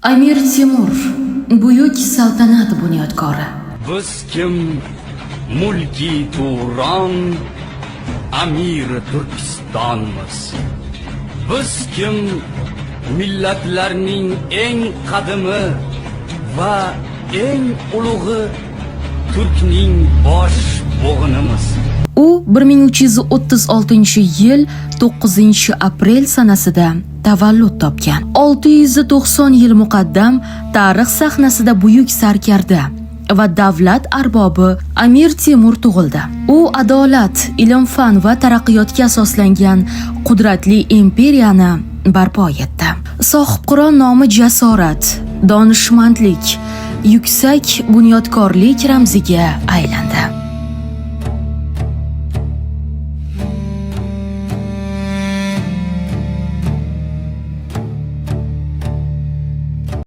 Amir Temur, buyuk saltanat bunyodkori. Biz kim? Mulki Turon, Amir Turkistonmiz. Biz kim? Millatlarning eng qadimi va eng ulug'i Turkning bosh bo'g'inimiz. U 1336-yil 9-aprel sanasida tavallud topgan. 690 yil muqaddam tarix sahnasida buyuk sarkarda va davlat arbobi Amir Temur tug'ildi. U adolat, ilm-fan va taraqqiyotga asoslangan qudratli imperiyani barpo etdi. Sohibqiron nomi jasorat, donishmandlik, yuksak bunyodkorlik ramziga aylandi.